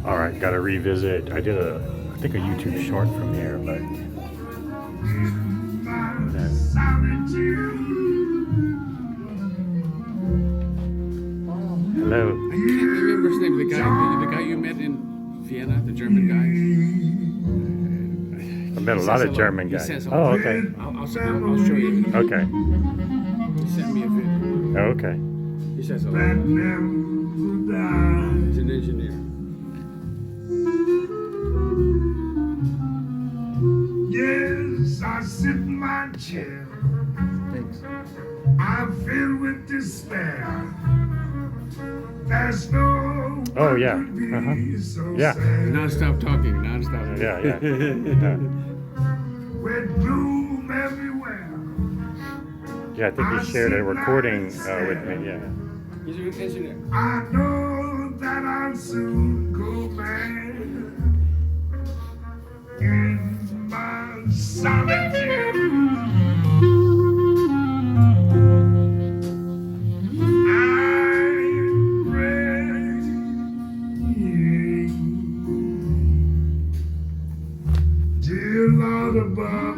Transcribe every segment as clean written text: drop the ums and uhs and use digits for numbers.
All right, got to revisit. I did I think a YouTube short from here, but hello. I can't remember his name. The guy you met in Vienna, the German guy. I met a lot of German guys. Oh, okay. I'll show you. Okay. He sent me a video. Okay. He says hello. He's an engineer. Yes, I sit in my chair. Thanks. I'm filled with despair. There's no Oh, yeah. so Yeah. sad. Non-stop talking. Non-stop. Yeah, yeah. With gloom everywhere. Yeah, I think he shared a recording with me. Yeah. He's an engineer. I know that I'll soon go mad in my solitude. I'm praying, dear Lord above,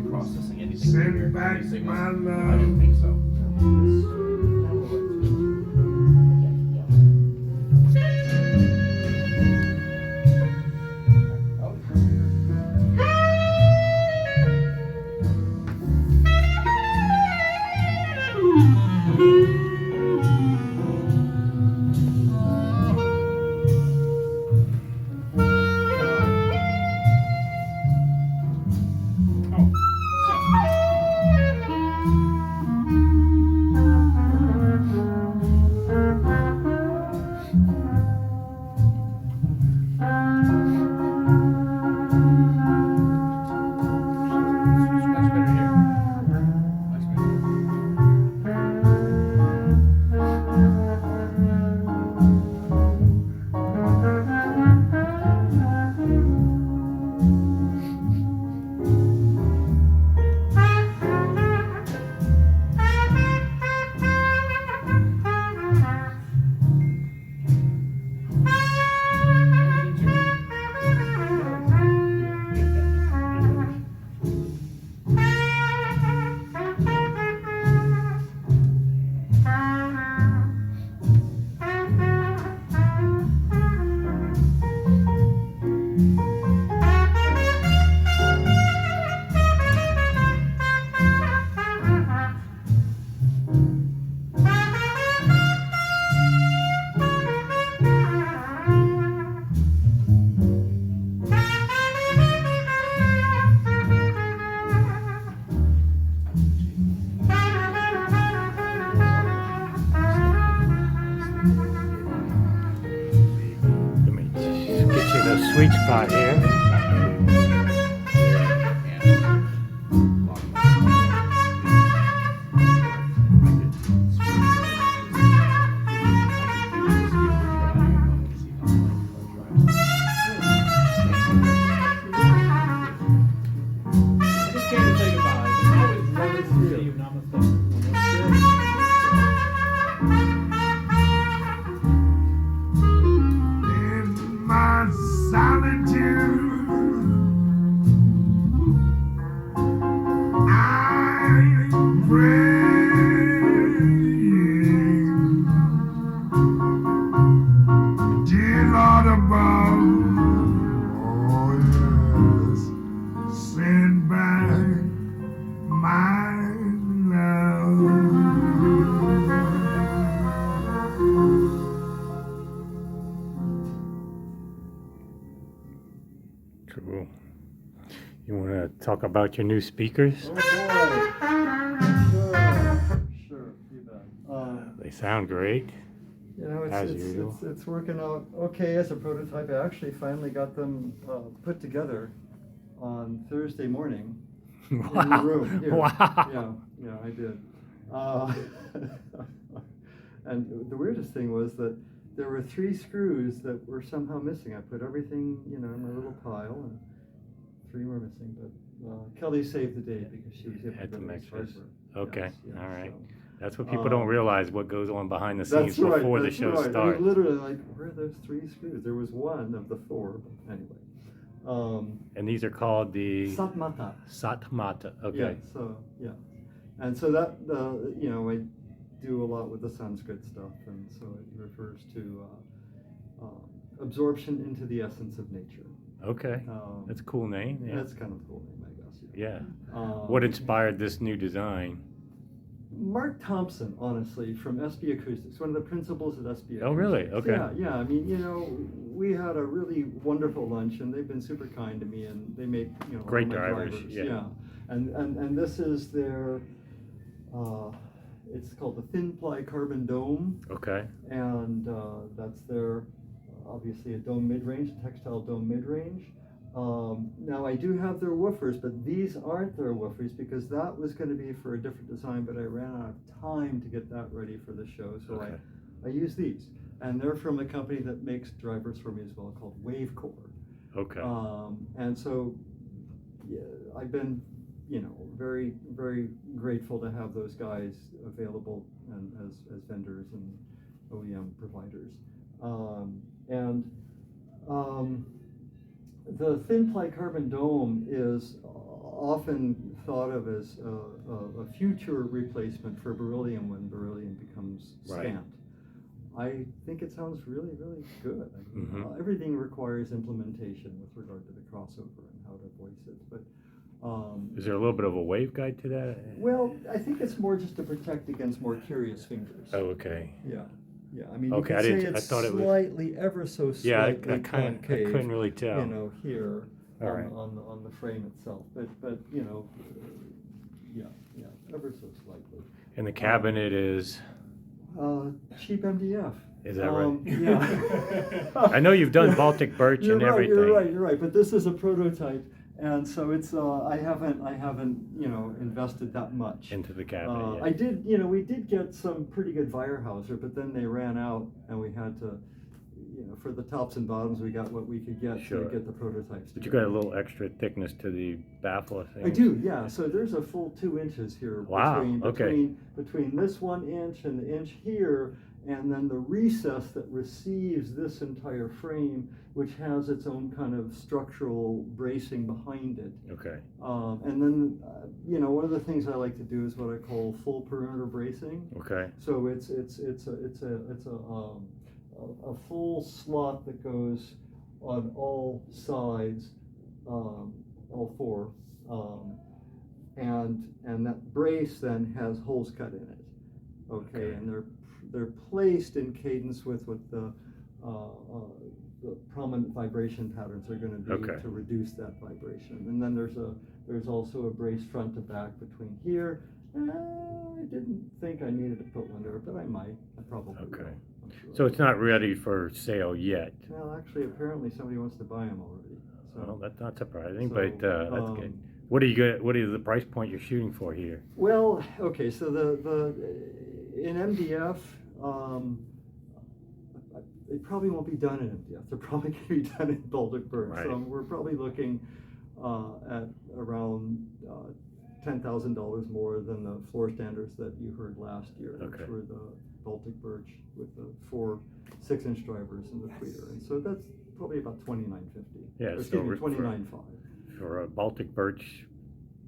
Processing anything send here, back anything my else? love. I didn't think so. Let me just get you the sweet spot here. Just came to say goodbye. It's always lovely to see you. Namaste. In my solitude, I'm praying, dear Lord above, oh yes, send back my love. Cool. You want to talk about your new speakers? Oh boy. Sure, you bet. They sound great. You know, As usual. it's working out okay as a prototype. I actually finally got them put together on Thursday morning in the Wow. room here. Wow. Yeah, I did. And the weirdest thing was that there were 3 screws that were somehow missing. I put everything, in my little pile, and 3 were missing. But Kelly saved the day because she was able Had to to get make it charged this. for it. Okay, Yes, all right. so- That's what people don't realize, what goes on behind the scenes That's right. before the that's show right. starts. I mean, literally, like, where are those 3 screws? There was one of the 4, but anyway. And these are called the Satmata. Satmata. Okay. Yeah. So yeah, and so that you know, I do a lot with the Sanskrit stuff, and so it refers to absorption into the essence of nature. Okay. That's a cool name. Yeah. That's kind of a cool name, I guess. Yeah. What inspired this new design? Mark Thompson, honestly, from SB Acoustics, one of the principals at SB Acoustics. Oh, really? Okay. Yeah. I mean, you know, we had a really wonderful lunch, and they've been super kind to me, and they make, you know, Great all my drivers, yeah. And this is their, it's called the thin ply carbon dome, Okay. and that's their, obviously a dome mid-range, a textile dome mid-range. Now I do have their woofers, but these aren't their woofers because that was going to be for a different design, but I ran out of time to get that ready for the show, so Okay. I use these. And they're from a company that makes drivers for me as well called Wavecore. Okay. And so yeah, I've been, you know, very, very grateful to have those guys available and as vendors and OEM providers. The thin ply carbon dome is often thought of as a future replacement for beryllium when beryllium becomes Right. stamped. I think it sounds really, really good. Mhm. Everything requires implementation with regard to the crossover and how to voice it. But Is there a little bit of a wave guide to that? well, I think it's more just to protect against more curious fingers. Oh, okay. Yeah. I mean, Okay, you I can say didn't- I it's thought it was- slightly, ever so Yeah, I slightly concave. couldn't really tell. You know, here All right. on the frame itself, but you know, yeah, ever so slightly. And the cabinet is. Cheap MDF. Is that right? Yeah. I know you've done Baltic birch You're and right, everything. You're right. But this is a prototype, and so it's I haven't you know invested that much Into the cabinet. Yeah. I did, you know, we did get some pretty good Weyerhaeuser, but then they ran out, and we had to, you know, for the tops and bottoms, we got what we could get Sure. to get the prototypes. But you got a little extra thickness to the baffle, I think. I do, yeah. So there's a full 2 inches here. Wow, okay. Between this 1 inch and the inch here, and then the recess that receives this entire frame, which has its own kind of structural bracing behind it. Okay. And then, you know, one of the things I like to do is what I call full perimeter bracing. Okay. So it's a full slot that goes on all sides, all 4, and that brace then has holes cut in it. Okay, and they're placed in cadence with what the prominent vibration patterns are going to be Okay. to reduce that vibration. And then there's also a brace front to back between here. I didn't think I needed to put one there, but I might. I probably Okay. will. I'm sure. So it's not ready for sale yet. Well, actually, apparently somebody wants to buy them already. So, Well, that's not surprising, So, but that's good. What are you good? What is the price point you're shooting for here? well, okay. So the in MDF, it probably won't be done in MDF. They're probably going to be done in Baltic birch. Right. So we're probably looking at around $10,000 more than the floor standards that you heard last year, Okay. which were the Baltic birch with the 4 6-inch drivers and the tweeter. And so that's probably about $29.50. Yeah, Or so excuse me, for- $29.5. For a Baltic birch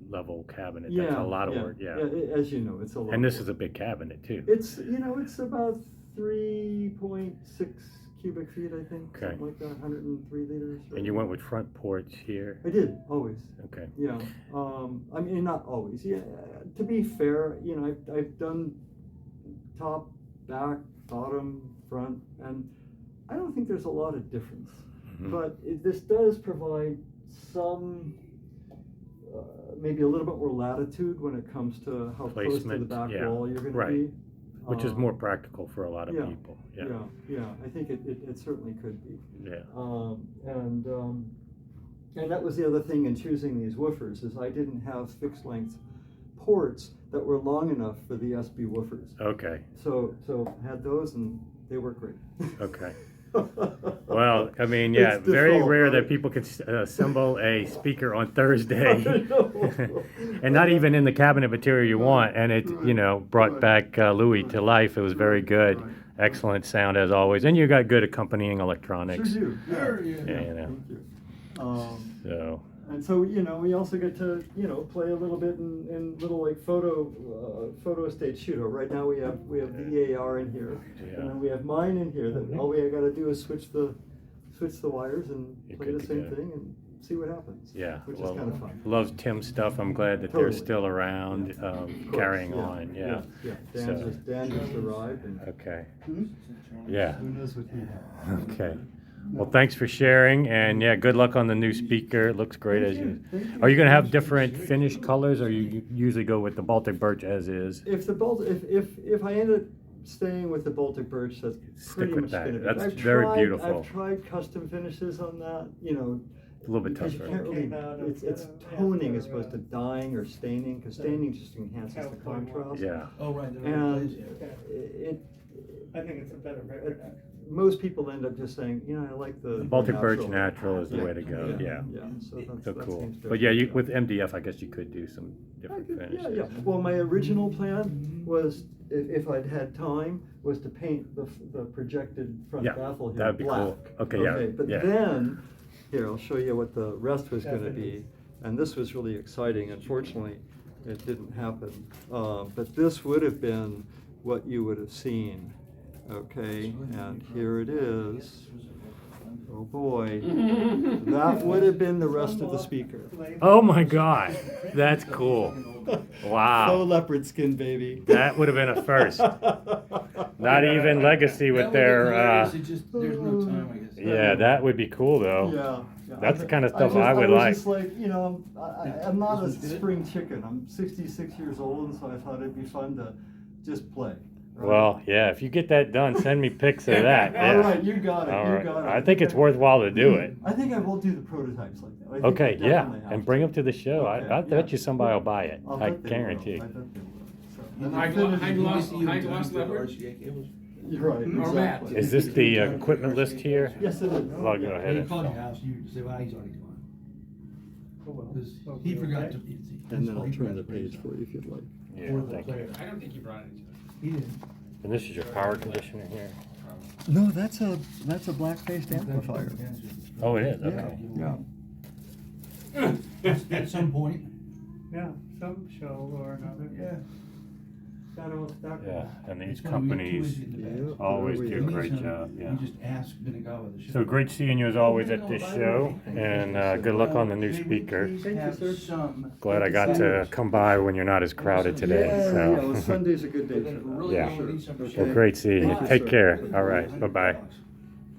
level cabinet, Yeah, that's a lot of work. Yeah. As you know, it's a lot. And of this work. is a big cabinet too. It's, you know, it's about 3.6 cubic feet, I think. Okay. Something like that, 103 liters. And you went with front porch here. I did, always. Okay. Yeah. I mean, not always. Yeah. To be fair, you know, I've done top, back, bottom, front, and I don't think there's a lot of difference. Mhm. But this does provide some, maybe a little bit more latitude when it comes to how close to the Placement, back yeah, wall you're going to right. be. Which is more practical for a lot of yeah, people. Yeah. Yeah. I think it certainly could be. Yeah. And that was the other thing in choosing these woofers is I didn't have fixed length ports that were long enough for the SB woofers. Okay. So had those and they work great. Okay. Well, I mean, yeah, It's very default, rare right? that people can assemble a speaker on Thursday. I know. And not even in the cabinet material you want, and it, you know, brought Right. back Louis to life. It was very good. Right. Excellent sound as always. And you got good accompanying electronics. Sure do. Yeah. Sure, yeah. Yeah, you know. Thank you. So, And so, you know, we also get to, you know, play a little bit in little like photo state shooter. Right now we have the EAR in here, Yeah. and then we have mine in here. That all we gotta do is switch the wires and You're play good the to same go. thing and see what happens. yeah. Which Well, is kind of fun. love Tim's stuff. I'm glad that Totally. they're still around, Yeah. Of course, carrying on. Yeah. Yeah. So- Dan just arrived, and Okay. Hmm? Yeah. who knows what he has. Okay. Well, thanks for sharing, and yeah, good luck on the new speaker. It looks great as you. Thank you. Are you gonna have different finish colors, or you usually go with the Baltic birch as is? If I end up staying with the Baltic birch, that's Stick pretty with much that. gonna be. That's I've very tried- beautiful. I've tried custom finishes on that, you know. A little bit because you tougher. can't really, it's toning as opposed to dyeing or staining, because staining just enhances the contrast. Yeah. Oh, right. And it, I think it's a better record. most people end up just saying, you know, I like the. Baltic birch natural. natural is the way to go. Yeah. Yeah, so So that cool. seems to But yeah, you, work with out. MDF, I guess you could do some different finishes. Yeah. Well, my original plan was, if I'd had time, was to paint the projected front Yeah, baffle here that'd be black. cool. Okay, yeah, But yeah. then, here, I'll show you what the rest was gonna be. And this was really exciting. Unfortunately, it didn't happen. But this would have been what you would have seen. Okay, and here it is. Oh, boy. That would have been the rest of the speaker. Oh my God, that's cool. Faux Wow, leopard skin, baby. that would have been a first. Not even Legacy with their. There's no time, I guess. Yeah, that would be cool though. Yeah. That's the kind of stuff just- I would was like. just like, you know, I'm not a spring chicken. I'm 66 years old, and so I thought it'd be fun to just play. right? Well, yeah, if you get that done, send me pics of that. Yeah. All right, you got it. All you right. got it. I think it's worthwhile to do it. I think I will do the prototypes like that. I think Okay, we yeah, definitely have and bring them to the show. Okay, I bet yeah. you somebody will buy it. I'll I bet they guarantee. will. I bet they will. So, and High the gloss, finish- high gloss leopard? You're right, Or matte. exactly. Is this the equipment list here? Yes, it is. Well, I'll go ahead. He and- called your house, you say, well, he's already gone. Oh, well. Because he forgot to. And then I'll turn the page for you if you'd like. Yeah, thank you. I don't think you brought it. He didn't. And this is your power conditioner here? No, that's a black-faced amplifier. Oh, it is, okay. Yeah. At some point, Yeah, some show or another. yeah. That old stuff. Yeah, and these It's gonna be too companies easy in the back. always There we do a go. great job, yeah. You just ask Benagawa the show. So great seeing you as always at this show, and good luck on the new speaker. Thank you, sir. Glad I got to come by when you're not as crowded today, Yeah, well, so. Sunday's a good day for that. Really Yeah. only need some Well, great seeing you. Thank you, Take sir. care. All right, bye-bye.